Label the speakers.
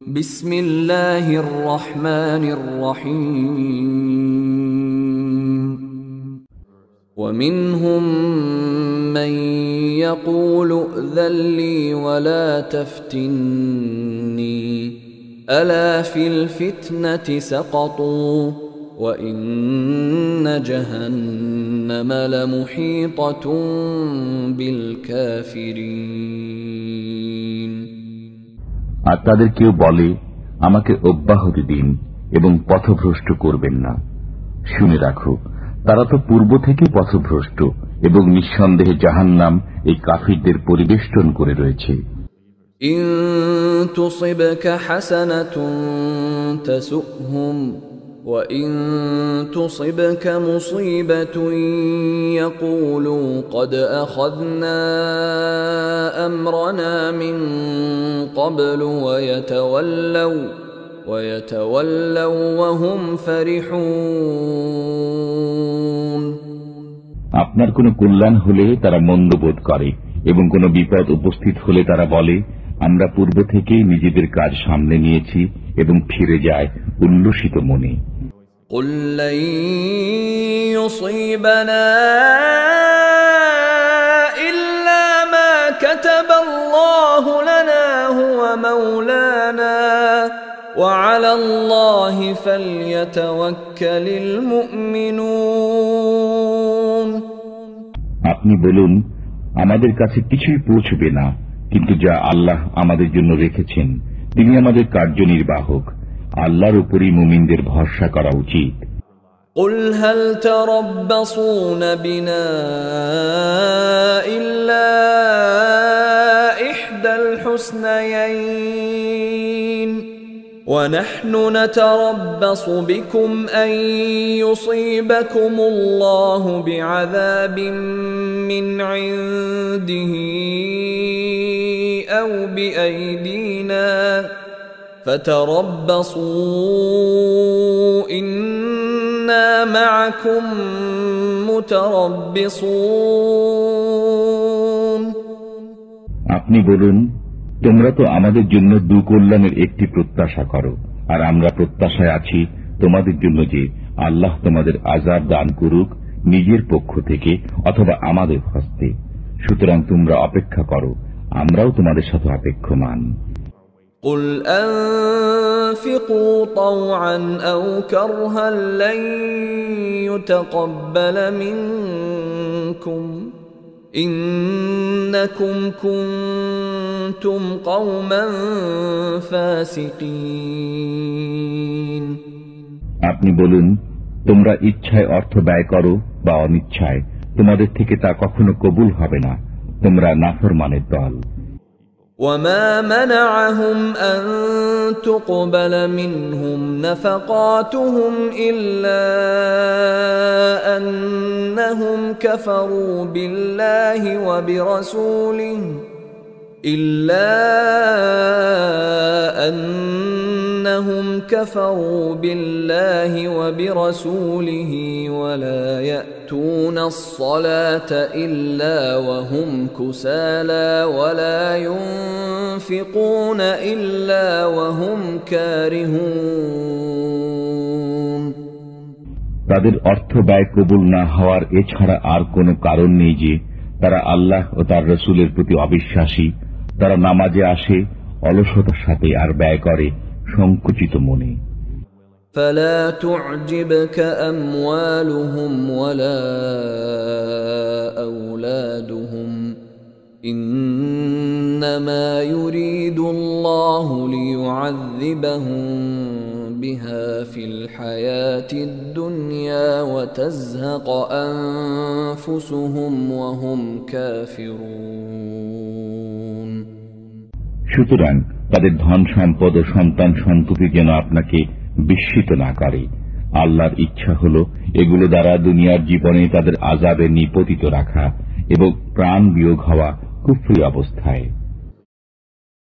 Speaker 1: বিসমিল্লাহির রহমানির রহিম। ومنهم من يقول ائذن لي ولا تفتني ألا في الفتنة سقطوا وإن جهنم لمحيطة بالكافرين।
Speaker 2: আর তাদের কেউ বলে, আমাকে অব্যাহতি দিন এবং পথভ্রষ্ট করবেন না। শুনে রাখো, তারা তো পূর্ব থেকে পথভ্রষ্ট এবং নিঃসন্দেহে জাহান্নাম এই কাফিরদের পরিবেষ্টন করে রয়েছে।
Speaker 1: ইন তুসিবকা হাসানাতুন তাসুহুম ওয়া ইন তুসিবকা মুসিবাতুন ইয়াকুলু ক্বাদ আখাযনা আমরানা মিন ক্বাবলু ওয়া ইয়াতাওয়াল্লাউ ওয়া হুম ফারিহুন।
Speaker 2: আপনার কোনো কল্যাণ হলে তারা মন্দবোধ করে এবং কোনো বিপদ উপস্থিত হলে তারা বলে, আমরা পূর্ব থেকেই নিজেদের কাজ সামনে নিয়েছি, এবং ফিরে যায় উল্লসিত মনে।
Speaker 1: قُل لَّن يُصِيبَنَا إِلَّا مَا كَتَبَ اللَّهُ لَنَا هُوَ مَوْلَانَا وَعَلَى اللَّهِ فَلْيَتَوَكَّلِ الْمُؤْمِنُونَ।
Speaker 2: আপনি বলুন, আমাদের কাছে কিছুই পৌঁছবে না, কিন্তু যা আল্লাহ আমাদের জন্য রেখেছেন তিনি আমাদের কার্যনির্বাহক। আল্লাহর উপরই মুমিনদের ভরসা করা উচিত।
Speaker 1: قُلْ هَلْ تَرَبَّصُونَ بِنَا إِلَّا إِحْدَى الْحُسْنَيَيْنِ وَنَحْنُ نَتَرَبَّصُ بِكُمْ أَن يُصِيبَكُمُ اللَّهُ بِعَذَابٍ مِّنْ عِندِهِ أَوْ بِأَيْدِينَا فَتَرَبَّصُوا إِنَّا مَعَكُمْ مُتَرَبِّصُونَ।
Speaker 2: আপনি বলুন, তোমরা তো আমাদের জন্য দুকল্যাণের একটি প্রত্যাশা করো, আর আমরা প্রত্যাশায় আছি তোমাদের জন্য যে আল্লাহ তোমাদের আযাব দান করুক নিজের পক্ষ থেকে অথবা আমাদের হস্তে। সুতরাং তোমরা অপেক্ষা করো, আমরাও তোমাদের সাথে অপেক্ষমান।
Speaker 1: قُلْ أَنفِقُوا طَوْعًا أَوْ كَرْهًا لَّن يُتَقَبَّلَ مِنكُمْ إِنَّكُمْ كُنتُمْ قَوْمًا فَاسِقِينَ।
Speaker 2: আপনি বলুন, তোমরা ইচ্ছায় অর্থ ব্যয় করো বা অনিচ্ছায়, তোমাদের থেকে তা কখনো কবুল হবে না। তোমরা নাফরমানের দল।
Speaker 1: وَمَا مَنَعَهُمْ أَن تُقْبَلَ مِنْهُمْ نَفَقَاتُهُمْ إِلَّا أَنَّهُمْ كَفَرُوا بِاللَّهِ وَبِرَسُولِهِ وَلَا يَأْتُونَ الصَّلَاةَ إِلَّا وَهُمْ كُسَالَى وَلَا يُنفِقُونَ إِلَّا وَهُمْ كَارِهُونَ।
Speaker 2: তাদের অর্থ ব্যয় কবুল না হওয়ার এছাড়া আর কোনো কারণ নেই যে তারা আল্লাহ ও তার রাসূলের প্রতি অবিশ্বাসী। তারা নামাজে আসে অলসতার সাথে আর ব্যয় করে সংকুচিত মনে।
Speaker 1: فَلَا تُعْجِبْكَ أَمْوَالُهُمْ وَلَا أَوْلَادُهُمْ إِنَّمَا يُرِيدُ اللَّهُ لِيُعَذِّبَهُم بِهَا فِي الْحَيَاةِ الدُّنْيَا وَتَزْهَقَ أَنفُسُهُمْ وَهُمْ كَافِرُونَ।
Speaker 2: সুতরাং তাদের ধন সম্পদ ও সন্তান সন্ততি যেন আপনাকে বিস্মিত না করে। আল্লাহর ইচ্ছা হল এগুলো দ্বারা দুনিয়ার জীবনে তাদের আযাবে নিপতিত রাখা এবং প্রাণ বিয়োগ হওয়া কুফরি অবস্থায়।